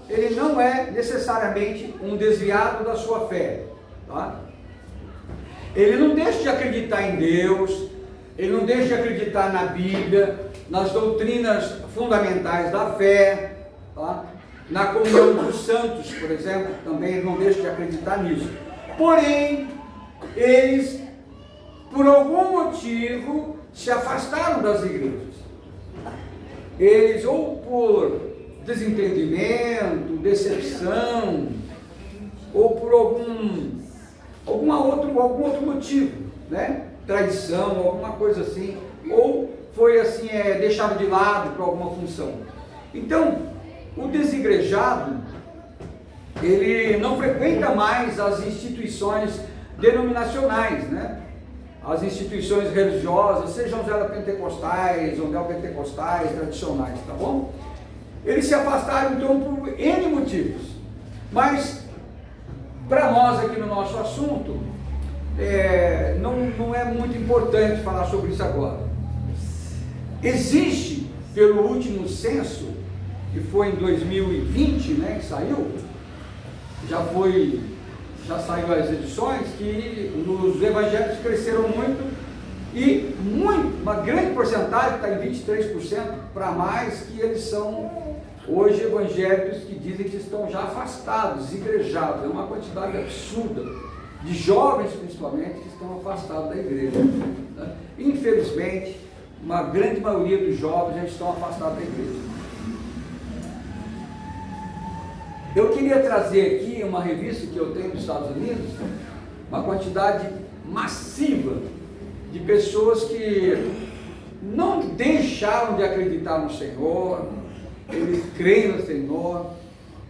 ele não é necessariamente um desviado da sua fé, tá? Ele não deixa de acreditar em Deus, ele não deixa de acreditar na Bíblia, nas doutrinas fundamentais da fé, tá? Na comunhão dos santos, por exemplo, também ele não deixa de acreditar nisso. Porém, eles, por algum motivo, se afastaram das igrejas. Eles, ou por desentendimento, decepção, ou por algum outro motivo, né? Traição, alguma coisa assim, ou foi assim, deixado de lado por alguma função. Então, o desigrejado, ele não frequenta mais as instituições denominacionais, né? As instituições religiosas, sejam elas pentecostais ou neopentecostais, tradicionais, tá bom? Eles se afastaram então por N motivos, mas para nós aqui no nosso assunto, não é muito importante falar sobre isso agora. Existe, pelo último censo, que foi em 2020, né, que saiu, já saiu as edições, que os evangélicos cresceram muito, e uma grande porcentagem, está em 23% para mais, que eles são hoje evangélicos que dizem que estão já afastados, desigrejados. É uma quantidade absurda de jovens, principalmente, que estão afastados da igreja, né? Infelizmente, uma grande maioria dos jovens já estão afastados da igreja. Eu queria trazer aqui uma revista que eu tenho dos Estados Unidos, uma quantidade massiva de pessoas que não deixaram de acreditar no Senhor, eles creem no Senhor.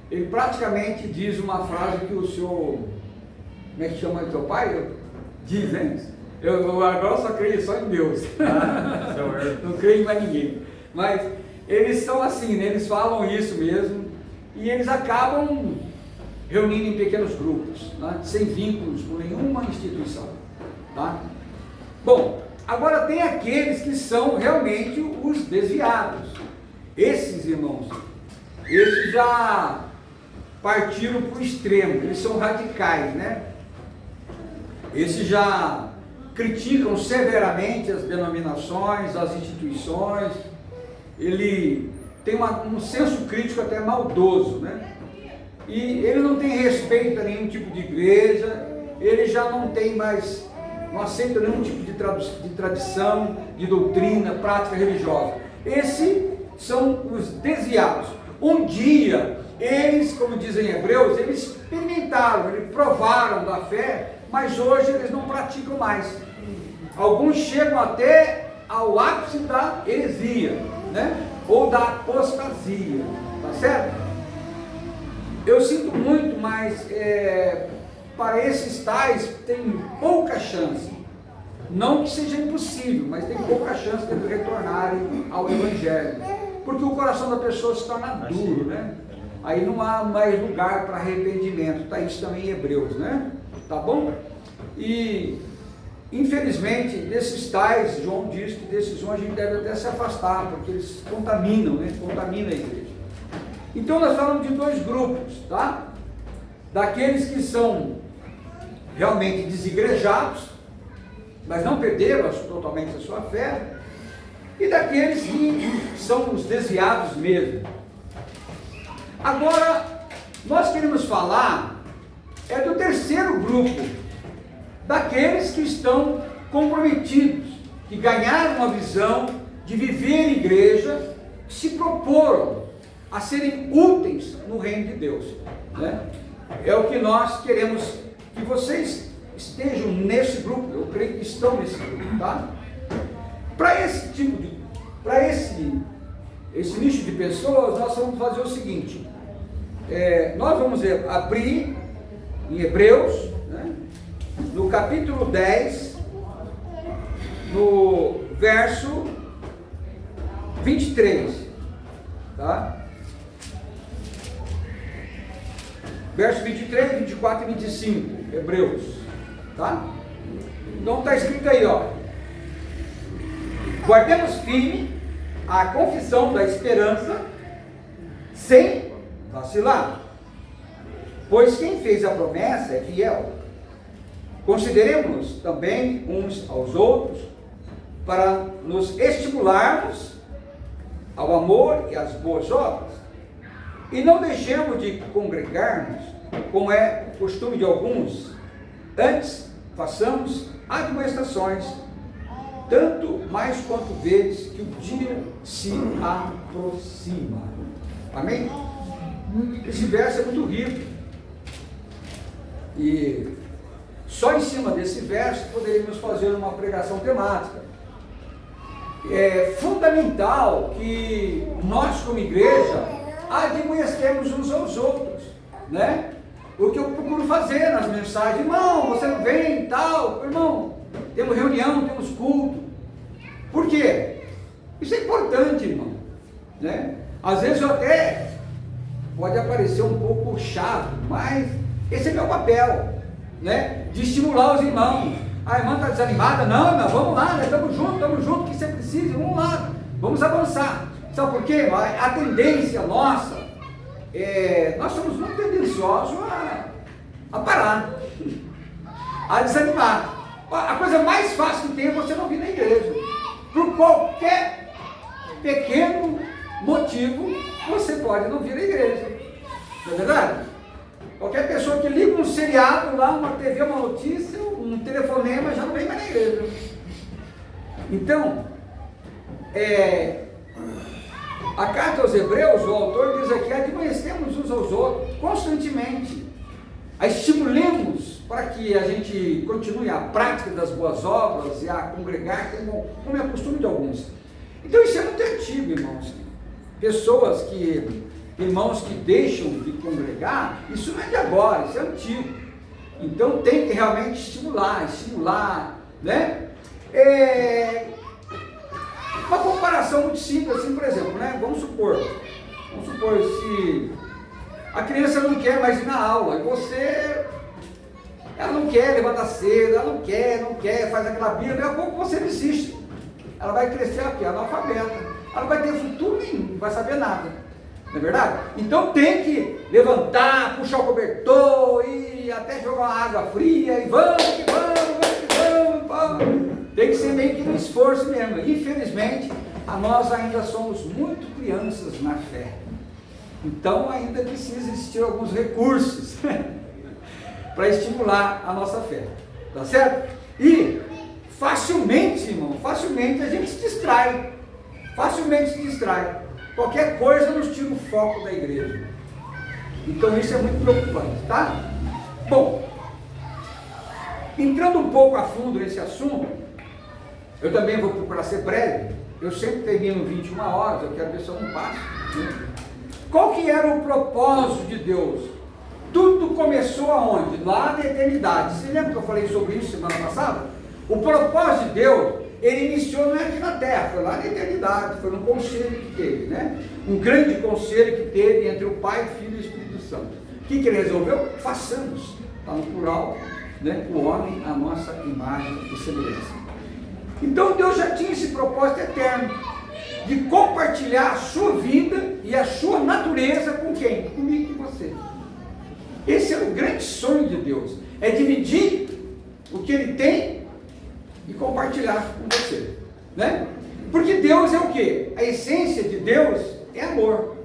Ele praticamente diz uma frase que o senhor, como é que chama o teu pai? Diz, hein? Eu agora só creio só em Deus, não creio em mais ninguém. Mas eles são assim, né? Eles falam isso mesmo, e eles acabam reunindo em pequenos grupos, né? Sem vínculos com nenhuma instituição, tá? Bom, agora tem aqueles que são realmente os desviados. Esses irmãos, esses já partiram para o extremo, eles são radicais, né? Esses já criticam severamente as denominações, as instituições. Ele tem um senso crítico até maldoso, né? E ele não tem respeito a nenhum tipo de igreja, ele já não tem mais, não aceita nenhum tipo de tradição, de doutrina, prática religiosa. Esses são os desviados. Um dia, eles, como dizem Hebreus, eles experimentaram, eles provaram da fé, mas hoje eles não praticam mais. Alguns chegam até ao ápice da heresia, né? Ou da apostasia, tá certo? Eu sinto muito, mas para esses tais tem pouca chance. Não que seja impossível, mas tem pouca chance de retornarem ao Evangelho, porque o coração da pessoa se torna duro, né? Aí não há mais lugar para arrependimento. Está isso também em Hebreus, né? Tá bom? E infelizmente desses tais, João diz que desses a gente deve até se afastar, porque eles contaminam, né? Contaminam a igreja. Então nós falamos de dois grupos, tá? Daqueles que são realmente desigrejados, mas não perderam totalmente a sua fé, e daqueles que são os desviados mesmo. Agora, nós queremos falar do terceiro grupo, daqueles que estão comprometidos, que ganharam uma visão de viver em igreja, que se proporam a serem úteis no reino de Deus, né? É o que nós queremos que vocês estejam nesse grupo. Eu creio que estão nesse grupo, tá? Para esse nicho de pessoas, nós vamos fazer o seguinte: nós vamos abrir em Hebreus, né, no capítulo 10, no verso 23, tá? Verso 23, 24 e 25, Hebreus, tá? Então está escrito aí, ó: guardemos firme a confissão da esperança, sem vacilar. Pois quem fez a promessa é fiel. Consideremos também uns aos outros para nos estimularmos ao amor e às boas obras. E não deixemos de congregar-nos, como é costume de alguns. Antes, façamos admoestações, tanto mais quanto vedes que o dia se aproxima. Amém? Esse verso é muito rico. E só em cima desse verso poderíamos fazer uma pregação temática. É fundamental que nós, como igreja, admoestemos uns aos outros, né? O que eu procuro fazer nas mensagens: irmão, você não vem e tal, irmão, temos reunião, temos culto. Por quê? Isso é importante, irmão, né? Às vezes eu até pode aparecer um pouco chato, mas esse é meu papel, né? De estimular os irmãos. A irmã está desanimada? Não, irmão, vamos lá, né? Estamos juntos, o que você precisa, vamos lá, vamos avançar. Sabe por quê? A tendência nossa, nós somos muito tendenciosos a parar, a desanimar. A coisa mais fácil que tem é você não vir na igreja. Por qualquer pequeno motivo, você pode não vir à igreja. Não é verdade? Qualquer pessoa que liga um seriado lá, uma TV, uma notícia, um telefonema, já não vem mais na igreja. Então, a carta aos Hebreus, o autor diz aqui: admoestemos uns aos outros constantemente, a estimulemos para que a gente continue a prática das boas obras e a congregar, como é costume de alguns. Então isso é muito antigo, irmãos. Irmãos que deixam de congregar, isso não é de agora, isso é antigo. Então tem que realmente estimular, né? Uma comparação muito simples, assim, por exemplo, né? Vamos supor, se a criança não quer mais ir na aula, e ela não quer levantar cedo, ela não quer, faz aquela birra, daqui a pouco você desiste. Ela vai crescer aqui, analfabeta, ela não vai ter futuro nenhum, não vai saber nada, não é verdade? Então tem que levantar, puxar o cobertor, e até jogar uma água fria, e vamos. Tem que ser meio que um esforço mesmo. Infelizmente, nós ainda somos muito crianças na fé. Então ainda precisa existir alguns recursos para estimular a nossa fé. Tá certo? E facilmente, irmão, a gente se distrai. Qualquer coisa nos tira o foco da igreja. Então isso é muito preocupante, tá? Bom, entrando um pouco a fundo nesse assunto, eu também vou procurar ser breve. Eu sempre termino 21 horas, eu quero ver se eu não passo, né? Qual que era o propósito de Deus? Tudo começou aonde? Lá na eternidade. Você lembra que eu falei sobre isso semana passada? O propósito de Deus, ele iniciou não é aqui na terra, foi lá na eternidade, foi num conselho que teve, né? Um grande conselho que teve entre o Pai, o Filho e o Espírito Santo. O que ele resolveu? Façamos, está no plural, né? O homem, a nossa imagem e semelhança. Então Deus já tinha esse propósito eterno, de compartilhar a sua vida e a sua natureza com quem? Comigo e você. Esse é o grande sonho de Deus, é dividir o que Ele tem e compartilhar com você, né? Porque Deus é o quê? A essência de Deus é amor.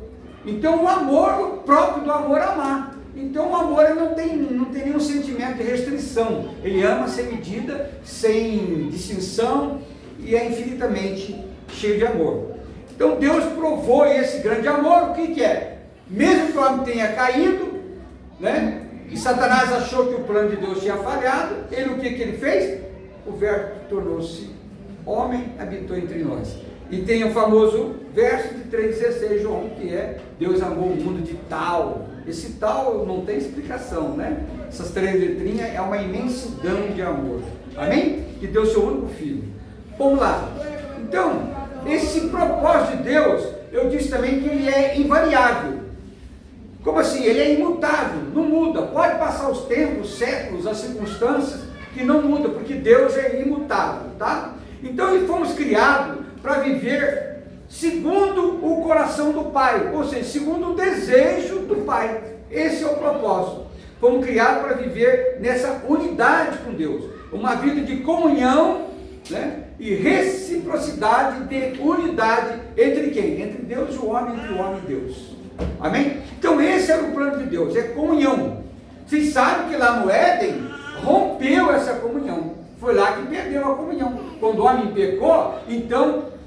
Então o amor, o próprio do amor é amar. Então o amor não tem nenhum sentimento de restrição. Ele ama sem medida, sem distinção, e é infinitamente cheio de amor. Então Deus provou esse grande amor. O que é? Mesmo que o homem tenha caído, né? E Satanás achou que o plano de Deus tinha falhado, o que ele fez? O verbo tornou-se homem, habitou entre nós. E tem o famoso verso de 3,16, João, que é: Deus amou o mundo de tal. Esse tal não tem explicação, né? Essas 3 letrinhas é uma imensidão de amor. Amém? Que deu seu único filho. Vamos lá. Então, esse propósito de Deus, eu disse também que ele é invariável. Como assim? Ele é imutável, não muda. Pode passar os tempos, os séculos, as circunstâncias, que não muda, porque Deus é imutável, tá? Então, fomos criados para viver segundo o coração do Pai, ou seja, segundo o desejo do Pai. Esse é o propósito. Fomos criados para viver nessa unidade com Deus, uma vida de comunhão, né? E reciprocidade de unidade entre quem? Entre Deus e o homem, entre o homem e Deus. Amém? Então esse era o plano de Deus, é comunhão. Vocês sabem que lá no Éden rompeu essa comunhão, foi lá que perdeu a comunhão. Quando o homem pecou, então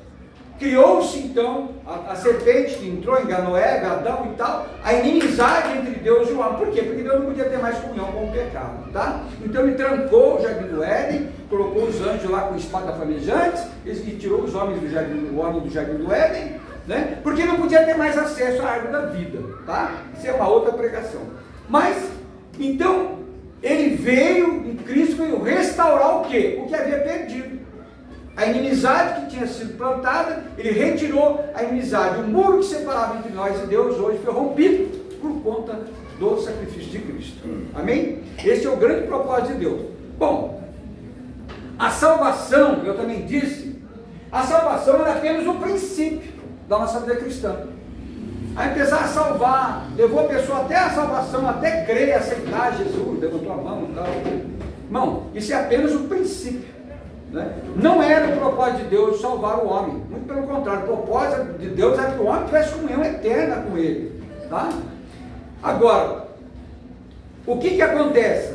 criou-se então a serpente que entrou, enganou Eva, Adão e tal, a inimizade entre Deus e o homem. Por quê? Porque Deus não podia ter mais comunhão com o pecado, tá? Então ele trancou o jardim do Éden, colocou os anjos lá com espada flamejante, e tirou os homens do jardim, o homem do jardim do Éden, né? Porque não podia ter mais acesso à árvore da vida, tá? Isso é uma outra pregação. Mas, então, ele veio, em Cristo veio restaurar o quê? O que havia perdido. A inimizade que tinha sido plantada, ele retirou a inimizade. O muro que separava entre nós e Deus hoje foi rompido por conta do sacrifício de Cristo. Amém? Esse é o grande propósito de Deus. Bom, a salvação, eu também disse, a salvação era apenas o princípio da nossa vida cristã. A empezar a salvar, levou a pessoa até a salvação, até crer, aceitar Jesus, levantou a mão e tal. Irmão, isso é apenas o princípio. Né? Não era o propósito de Deus salvar o homem, muito pelo contrário, o propósito de Deus era que o homem tivesse comunhão eterna com ele, tá? Agora, o que acontece?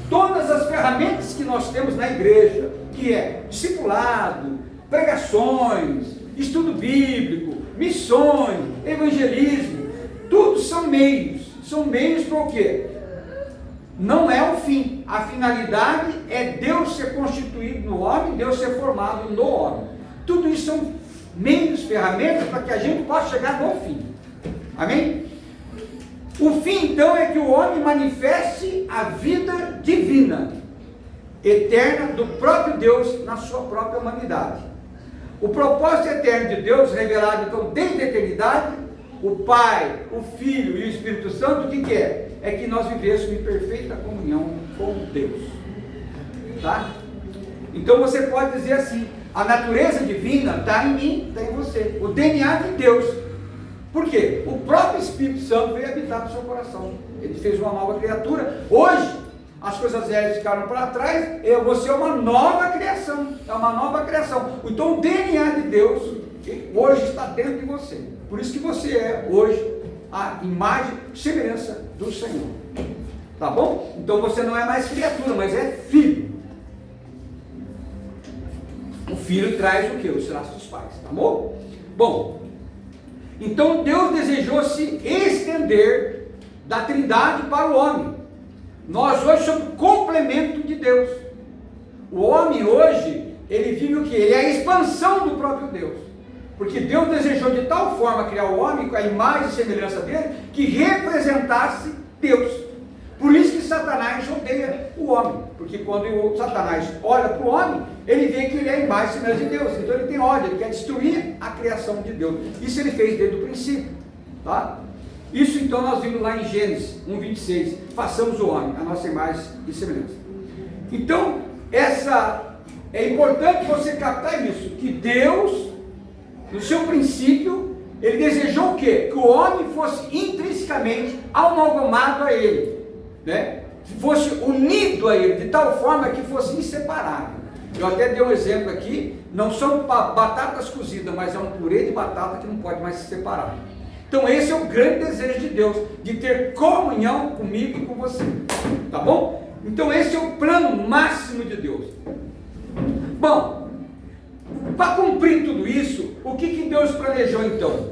Todas as ferramentas que nós temos na igreja, que é discipulado, pregações, estudo bíblico, missões, evangelismo, tudo são meios para o quê? Não é o fim. A finalidade é Deus ser constituído no homem, Deus ser formado no homem. Tudo isso são meios, ferramentas para que a gente possa chegar no fim. Amém? O fim então é que o homem manifeste a vida divina, eterna do próprio Deus na sua própria humanidade. O propósito eterno de Deus, revelado então desde a eternidade, o Pai, o Filho e o Espírito Santo, o que é? É que nós vivêssemos em perfeita comunhão com Deus, tá? Então você pode dizer assim, a natureza divina está em mim, está em você, o DNA de Deus. Por quê? O próprio Espírito Santo veio habitar no seu coração, ele fez uma nova criatura. Hoje, as coisas velhas ficaram para trás, você é uma nova criação, é uma nova criação. Então o DNA de Deus, hoje está dentro de você, por isso que você é hoje a imagem e semelhança do Senhor, tá bom? Então você não é mais criatura, mas é filho. O filho traz o que? Os traços dos pais, tá bom? Bom, então Deus desejou se estender da Trindade para o homem. Nós hoje somos complemento de Deus. O homem hoje, ele vive o que? Ele é a expansão do próprio Deus. Porque Deus desejou de tal forma criar o homem com a imagem e semelhança dele, que representasse Deus. Por isso que Satanás odeia o homem. Porque quando o Satanás olha para o homem, ele vê que ele é a imagem e semelhança de Deus. Então ele tem ódio, ele quer destruir a criação de Deus. Isso ele fez desde o princípio, tá? Isso então nós vimos lá em Gênesis 1:26, façamos o homem, a nossa imagem e semelhança. Então, é importante você captar isso, que Deus, no seu princípio, ele desejou o quê? Que o homem fosse intrinsecamente amalgamado a ele, né? Fosse unido a ele, de tal forma que fosse inseparável. Eu até dei um exemplo aqui, não são batatas cozidas, mas é um purê de batata que não pode mais se separar. Então esse é o grande desejo de Deus, de ter comunhão comigo e com você, tá bom? Então esse é o plano máximo de Deus. Bom, para cumprir tudo isso, o que Deus planejou então?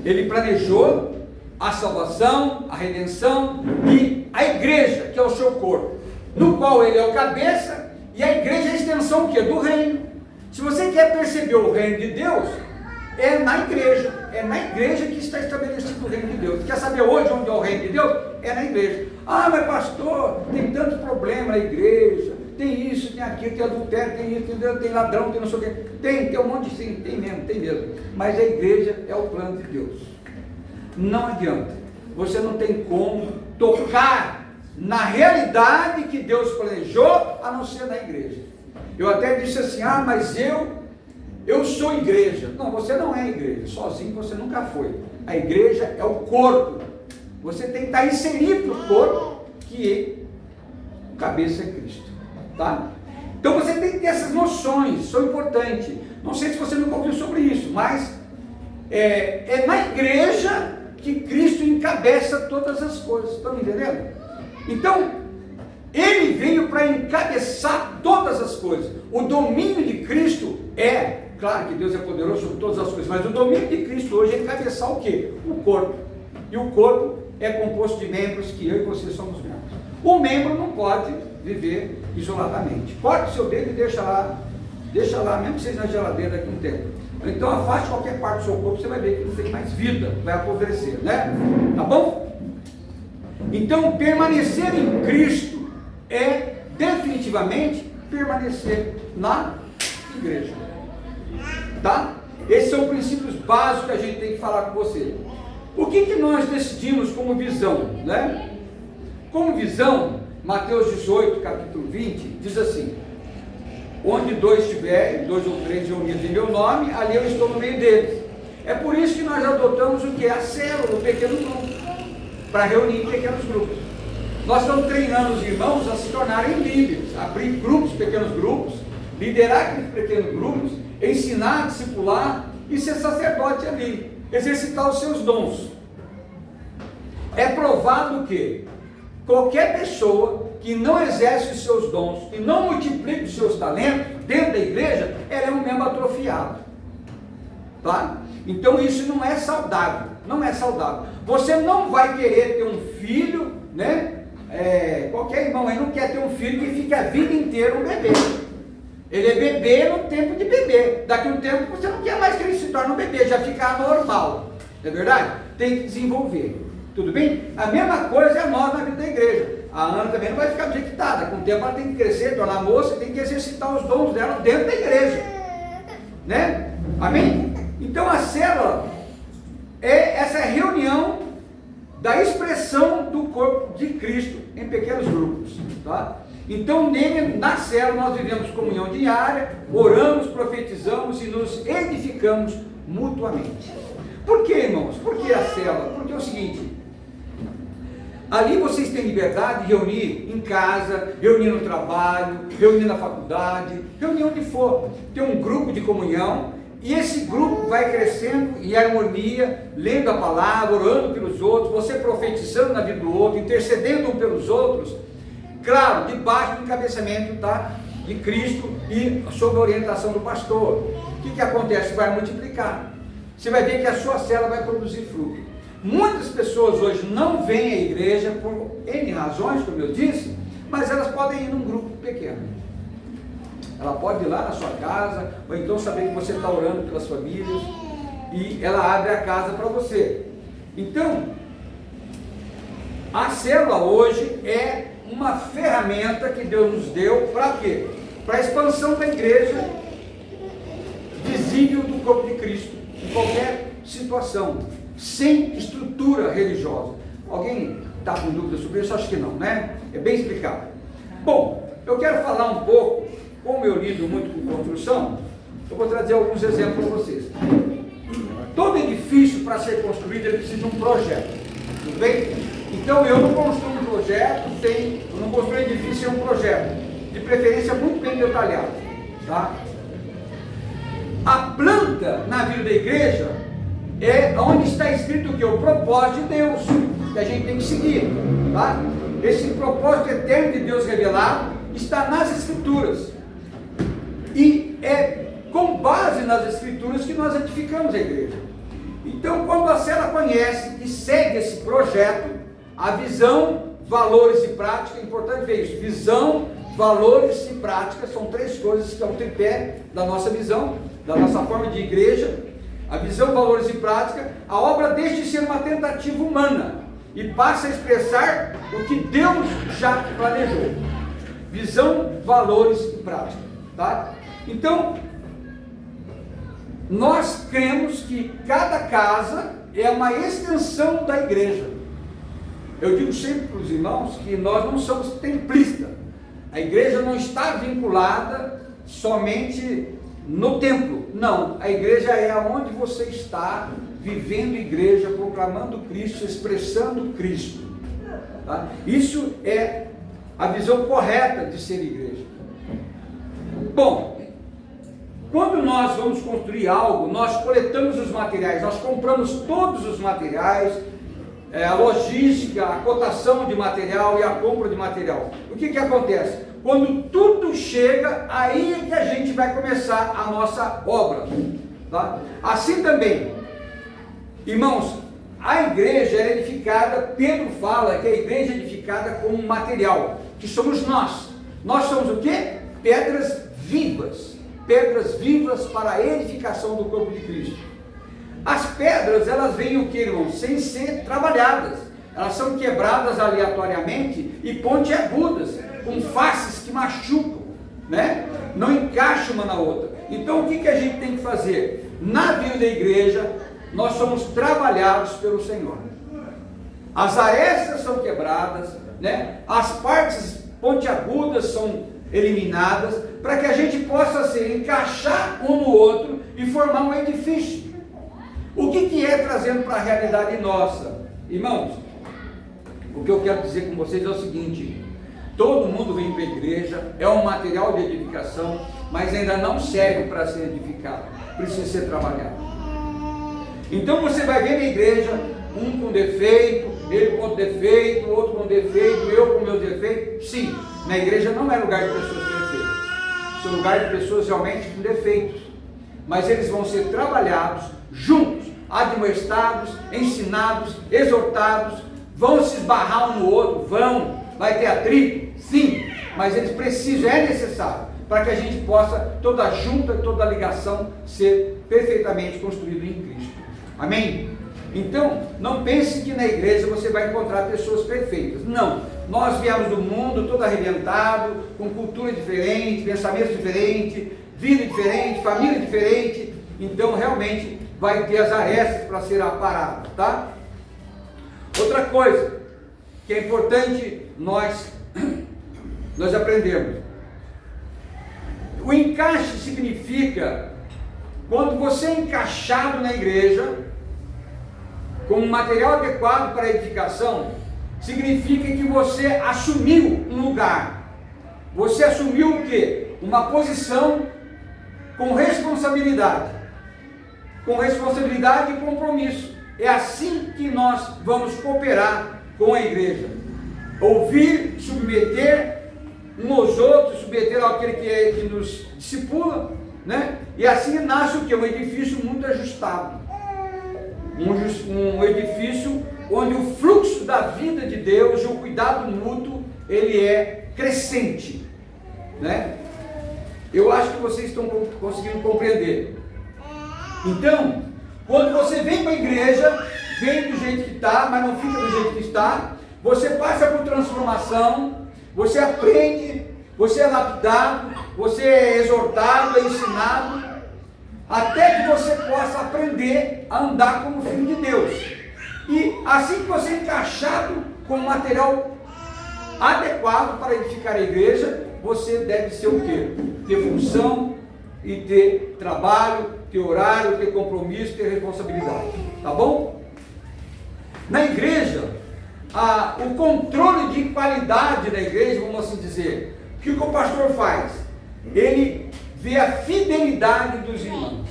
Ele planejou a salvação, a redenção e a igreja, que é o seu corpo, no qual ele é o cabeça, e a igreja é a extensão o quê? Do reino. Se você quer perceber o reino de Deus, é na igreja que está estabelecido o reino de Deus. Quer saber hoje onde é o reino de Deus? É na igreja. Ah, mas pastor, tem tanto problema na igreja, tem isso, tem aquilo, tem adultério, tem isso, tem ladrão, tem não sei o que, tem um monte de sim, tem mesmo, mas a igreja é o plano de Deus. Não adianta, você não tem como tocar na realidade que Deus planejou, a não ser na igreja. Eu até disse assim, mas eu eu sou igreja. Não, você não é igreja, sozinho você nunca foi. A igreja é o corpo. Você tem que estar inserido no corpo, que o cabeça é Cristo, tá? Então você tem que ter essas noções, são importantes. Não sei se você nunca ouviu sobre isso, mas é na igreja que Cristo encabeça todas as coisas. Estão me entendendo? Então, ele veio para encabeçar todas as coisas. O domínio de Cristo claro que Deus é poderoso sobre todas as coisas, mas o domínio de Cristo hoje é encabeçar o quê? O corpo. E o corpo é composto de membros, que eu e você somos membros. O membro não pode viver isoladamente. Corta o seu dedo e deixa lá, mesmo que seja na geladeira daqui a um tempo. Então afaste qualquer parte do seu corpo, você vai ver que não tem mais vida, vai apodrecer, né? Tá bom? Então permanecer em Cristo é definitivamente permanecer na igreja, tá? Esses são princípios básicos que a gente tem que falar com você. O que nós decidimos como visão, né? Como visão, Mateus 18, capítulo 20, diz assim: onde dois estiverem, 2 ou 3 reunidos em meu nome, ali eu estou no meio deles. É por isso que nós adotamos o que? A célula, o pequeno grupo, para reunir em pequenos grupos. Nós estamos treinando os irmãos a se tornarem líderes, abrir grupos, pequenos grupos, liderar aqueles pequenos grupos, ensinar, discipular e ser sacerdote ali, exercitar os seus dons. É provado que qualquer pessoa que não exerce os seus dons, que não multiplica os seus talentos dentro da igreja, ela é um membro atrofiado, tá? Então isso não é saudável, não é saudável. Você não vai querer ter um filho, né? Qualquer irmão aí não quer ter um filho que fique a vida inteira um bebê. Ele é bebê no tempo de bebê. Daqui a um tempo você não quer mais que ele se torne um bebê, já fica anormal. Não é verdade? Tem que desenvolver. Tudo bem? A mesma coisa é nós na vida da igreja. A Ana também não vai ficar do jeito que está. Com o tempo ela tem que crescer, tornar moça, tem que exercitar os dons dela dentro da igreja. Né? Amém? Então a célula é essa reunião da expressão do corpo de Cristo em pequenos grupos. Tá? Então na célula nós vivemos comunhão diária, oramos, profetizamos e nos edificamos mutuamente. Por que, irmãos? Por que a célula? Porque é o seguinte: ali vocês têm liberdade de reunir em casa, reunir no trabalho, reunir na faculdade, reunir onde for. Tem um grupo de comunhão e esse grupo vai crescendo em harmonia, lendo a palavra, orando pelos outros, você profetizando na vida do outro, intercedendo um pelos outros, claro, debaixo do encabeçamento de Cristo e sob a orientação do pastor. O que acontece? Vai multiplicar. Você vai ver que a sua célula vai produzir fruto. Muitas pessoas hoje não vêm à igreja por N razões, como eu disse, mas elas podem ir num grupo pequeno. Ela pode ir lá na sua casa, ou então saber que você está orando pelas famílias, e ela abre a casa para você. Então, a célula hoje é uma ferramenta que Deus nos deu para quê? Para a expansão da igreja visível do corpo de Cristo, em qualquer situação, sem estrutura religiosa. Alguém está com dúvida sobre isso? Acho que não, né? É bem explicado. Bom, eu quero falar um pouco, como eu lido muito com construção, eu vou trazer alguns exemplos para vocês. Todo edifício, para ser construído, ele precisa de um projeto, tudo bem? Então eu não construo um projeto, eu não construo um edifício sem um projeto, de preferência muito bem detalhado, tá? A planta na vida da igreja é onde está escrito o que? O propósito de Deus, que a gente tem que seguir, tá? Esse propósito eterno de Deus revelado está nas Escrituras, e é com base nas Escrituras que nós edificamos a igreja. Então, quando a célula conhece e segue esse projeto, a visão, valores e prática, é importante ver isso: visão, valores e prática são três coisas que é o tripé da nossa visão, da nossa forma de igreja. A visão, valores e prática, a obra deixa de ser uma tentativa humana e passa a expressar o que Deus já planejou. Visão, valores e prática, tá? Então, nós cremos que cada casa é uma extensão da igreja. Eu digo sempre para os irmãos que nós não somos templistas. A igreja não está vinculada somente no templo. Não, a igreja é onde você está vivendo igreja, proclamando Cristo, expressando Cristo. Tá? Isso é a visão correta de ser igreja. Bom, quando nós vamos construir algo, nós coletamos os materiais, nós compramos todos os materiais, a logística, a cotação de material e a compra de material. O que acontece? Quando tudo chega, aí é que a gente vai começar a nossa obra. Tá? Assim também, irmãos, a igreja é edificada, Pedro fala que a igreja é edificada com um material, que somos nós. Nós somos o quê? Pedras vivas para a edificação do corpo de Cristo. As pedras, elas vêm o que, irmãos? Sem ser trabalhadas. Elas são quebradas aleatoriamente e pontiagudas, com faces que machucam, né? Não encaixam uma na outra. Então o que a gente tem que fazer? Na vida da igreja, nós somos trabalhados pelo Senhor. As arestas são quebradas, né? As partes pontiagudas são eliminadas, para que a gente possa se encaixar um no outro e formar um edifício. O que é trazendo para a realidade nossa? Irmãos, o que eu quero dizer com vocês é o seguinte: todo mundo vem para a igreja, é um material de edificação, mas ainda não serve para ser edificado, precisa ser trabalhado. Então você vai ver na igreja, um com defeito, ele com defeito, outro com defeito, eu com meus defeitos. Sim, na igreja não é lugar de pessoas com defeitos, é lugar de pessoas realmente com defeitos, mas eles vão ser trabalhados juntos, admoestados, ensinados, exortados, vão se esbarrar um no outro, vai ter atrito, sim, mas eles precisam, é necessário, para que a gente possa, toda junta, toda ligação, ser perfeitamente construído em Cristo. Amém? Então, não pense que na igreja você vai encontrar pessoas perfeitas. Não, nós viemos do mundo todo arrebentado, com cultura diferente, pensamento diferente, vida diferente, família diferente. Então, realmente, vai ter as arestas para ser aparado, tá? Outra coisa que é importante nós aprendermos. O encaixe significa, quando você é encaixado na igreja, com um material adequado para a edificação, significa que você assumiu um lugar. Você assumiu o quê? Uma posição com responsabilidade. Com responsabilidade e compromisso. É assim que nós vamos cooperar com a igreja. Ouvir, submeter uns aos outros, submeter àquele que nos discipula, né? E assim nasce o quê? Um edifício muito ajustado. Um edifício onde o fluxo da vida de Deus e o cuidado mútuo, ele é crescente, né? Eu acho que vocês estão conseguindo compreender. Então, quando você vem para a igreja, vem do jeito que está, mas não fica do jeito que está, você passa por transformação, você aprende, você é lapidado, você é exortado, é ensinado, até que você possa aprender a andar como filho de Deus. E assim que você é encaixado com o material adequado para edificar a igreja, você deve ser o quê? Ter função e ter trabalho, ter horário, ter compromisso, ter responsabilidade. Tá bom? Na igreja, o controle de qualidade da igreja, vamos assim dizer, o que o pastor faz? Ele vê a fidelidade dos irmãos.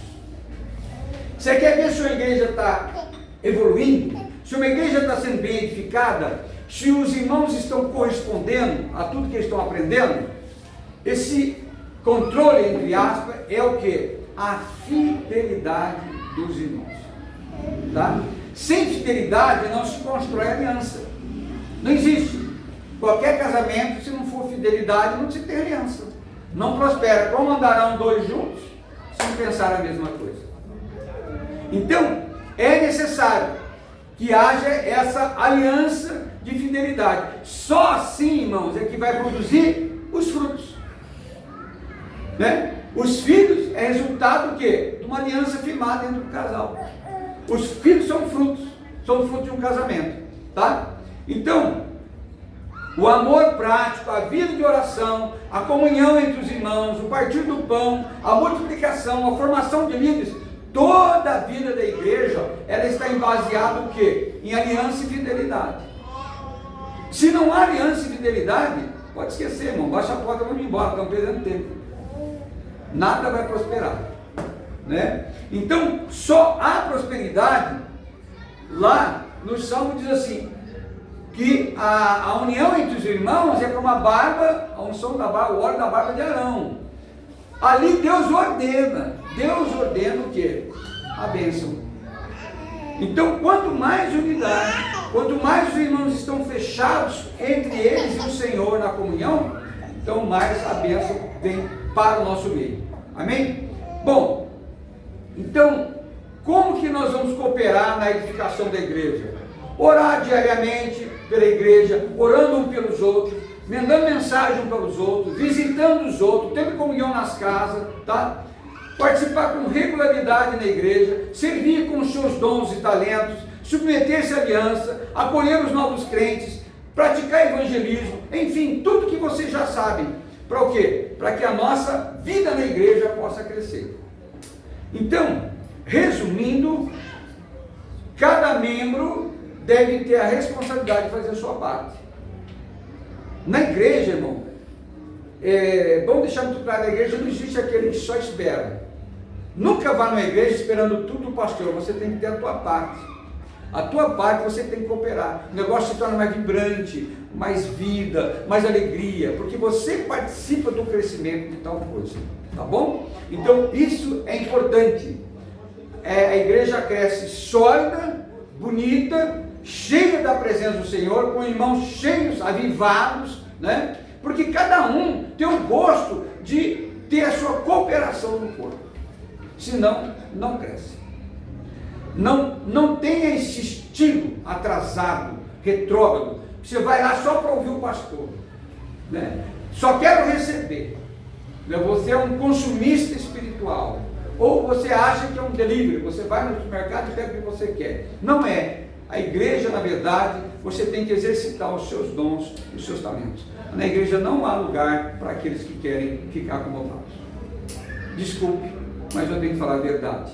Você quer ver se uma igreja está evoluindo? Se uma igreja está sendo bem edificada? Se os irmãos estão correspondendo a tudo que eles estão aprendendo? Esse controle, entre aspas, é o que? A fidelidade dos irmãos. Tá? Sem fidelidade não se constrói aliança. Não existe. Qualquer casamento, se não for fidelidade, não se tem aliança. Não prospera. Como andarão dois juntos sem pensar a mesma coisa? Então, é necessário que haja essa aliança de fidelidade. Só assim, irmãos, é que vai produzir os frutos. Né? Os filhos é resultado do quê? De uma aliança firmada dentro do casal. Os filhos são frutos de um casamento. Tá? Então, o amor prático, a vida de oração, a comunhão entre os irmãos, o partir do pão, a multiplicação, a formação de líderes, toda a vida da igreja, ela está baseada o quê? Em aliança e fidelidade. Se não há aliança e fidelidade, pode esquecer, irmão, baixa a porta e vamos embora, estamos perdendo tempo. Nada vai prosperar, né? Então, só há prosperidade. Lá no Salmo diz assim, que a união entre os irmãos é como a barba, a unção da barba, o óleo da barba de Arão. Ali Deus ordena o quê? A bênção. Então, quanto mais unidade, quanto mais os irmãos estão fechados entre eles e o Senhor na comunhão, então mais a bênção vem para o nosso meio. Amém? Bom, então, como que nós vamos cooperar na edificação da igreja? Orar diariamente pela igreja, orando um pelos outros, mandando mensagem um para os outros, visitando os outros, tendo comunhão nas casas, tá? Participar com regularidade na igreja, servir com os seus dons e talentos, submeter-se à aliança, acolher os novos crentes, praticar evangelismo, enfim, tudo que vocês já sabem. Para o quê? Para que a nossa vida na igreja possa crescer. Então, resumindo, cada membro deve ter a responsabilidade de fazer a sua parte. Na igreja, irmão, é bom deixar muito claro, na igreja não existe aquele que só espera. Nunca vá numa igreja esperando tudo do pastor, você tem que ter a tua parte. A tua parte você tem que cooperar. O negócio se torna mais vibrante, mais vida, mais alegria, porque você participa do crescimento de tal coisa, tá bom? Então isso é importante. A igreja cresce sólida, bonita, cheia da presença do Senhor, com irmãos cheios, avivados, né? Porque cada um tem o gosto de ter a sua cooperação no corpo. Senão, não cresce. Não tenha esse estilo atrasado, retrógrado. Você vai lá só para ouvir o pastor, né? Só quero receber. Você é um consumista espiritual. Ou você acha que é um delivery, você vai no supermercado e pega o que você quer. Não é. A igreja, na verdade, você tem que exercitar os seus dons e os seus talentos. Na igreja não há lugar para aqueles que querem ficar acomodados. Desculpe, mas eu tenho que falar a verdade.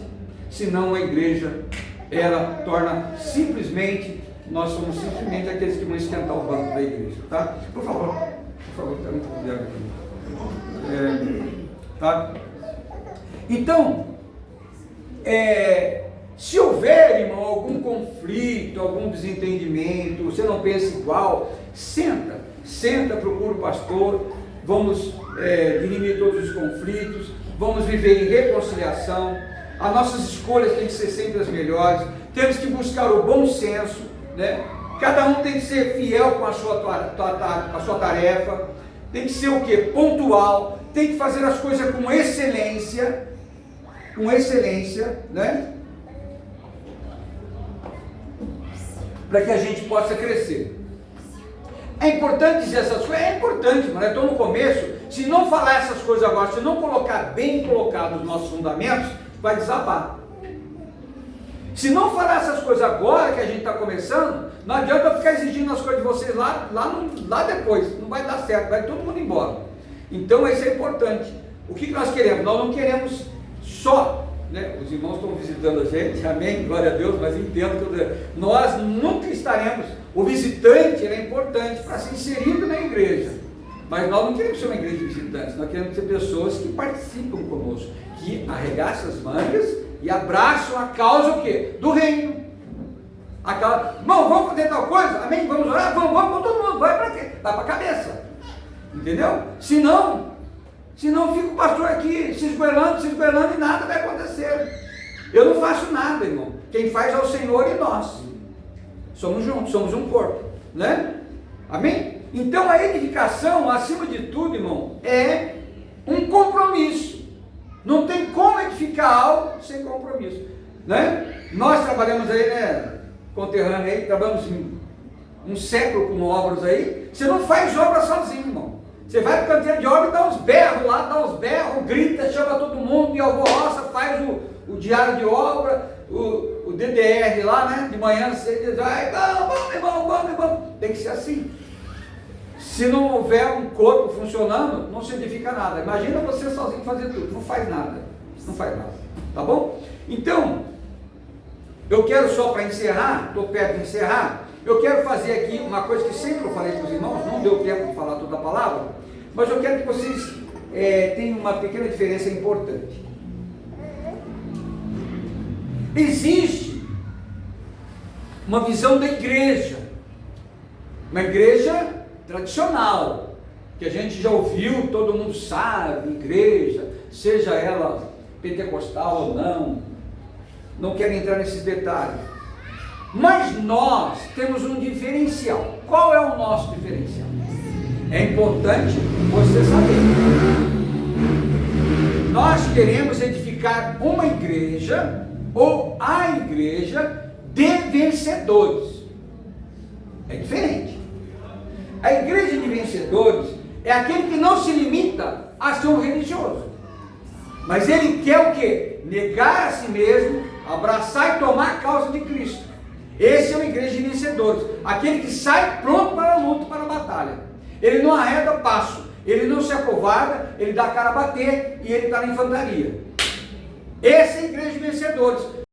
Senão a igreja, ela torna simplesmente, nós somos simplesmente aqueles que vão esquentar o banco da igreja, tá? Por favor, tá muito obrigado aqui. Tá? Então, se houver, irmão, algum conflito, algum desentendimento, você não pensa igual, senta, procura o pastor, vamos dirimir todos os conflitos, vamos viver em reconciliação, as nossas escolhas têm que ser sempre as melhores, temos que buscar o bom senso, né? Cada um tem que ser fiel com a sua tarefa, tem que ser o quê? Pontual, tem que fazer as coisas com excelência, né? Para que a gente possa crescer. É importante dizer essas coisas? É importante, mas eu estou no começo. Se não falar essas coisas agora, se não colocar bem colocados os nossos fundamentos, vai desabar. Se não falar essas coisas agora que a gente está começando, não adianta eu ficar exigindo as coisas de vocês lá depois, não vai dar certo, vai todo mundo embora. Então isso é importante. O que nós queremos? Nós não queremos só, né? Os irmãos estão visitando a gente, amém, glória a Deus, mas entendo que nós nunca estaremos, o visitante ele é importante para ser inserido na igreja, mas nós não queremos ser uma igreja de visitantes, nós queremos ser pessoas que participam conosco, que arregaçam as mangas e abraçam a causa o quê? Do reino. Irmão, vamos fazer tal coisa? Amém? Vamos orar? Vamos, todo mundo, vai para quê? Vai para a cabeça, entendeu? Se não fica o pastor aqui se esgoelando e nada vai acontecer. Eu não faço nada, irmão. Quem faz é o Senhor e nós. Somos juntos, somos um corpo, né? Amém? Então a edificação, acima de tudo, irmão, é um compromisso. Não tem como edificar algo sem compromisso, né? Nós trabalhamos aí, né, conterrâneo aí, trabalhamos um século com obras aí. Você não faz obra sozinho, irmão. Você vai para o canteiro de obra e dá uns berros lá, grita, chama todo mundo, e alvoroça, faz o diário de obra, o DDR lá, né? De manhã você vai, vamos, irmão. Tem que ser assim. Se não houver um corpo funcionando, não significa nada. Imagina você sozinho fazer tudo, não faz nada. Não faz nada, tá bom? Então, eu quero só para encerrar, estou perto de encerrar, eu quero fazer aqui uma coisa que sempre eu falei para os irmãos, não deu tempo de falar toda a palavra, mas eu quero que vocês tenham uma pequena diferença importante. Existe uma visão da igreja, uma igreja tradicional, que a gente já ouviu, todo mundo sabe, igreja, seja ela pentecostal ou não quero entrar nesses detalhes, mas nós temos um diferencial. Qual é o nosso diferencial? É importante você saber. Nós queremos edificar uma igreja, ou a igreja de vencedores. É diferente. A igreja de vencedores é aquele que não se limita a ser um religioso, mas ele quer o quê? Negar a si mesmo, abraçar e tomar a causa de Cristo. Esse é uma igreja de vencedores, aquele que sai pronto para a luta, para a batalha. Ele não arreda passo, ele não se acovarda, ele dá a cara a bater e ele está na infantaria. Essa é a igreja de vencedores.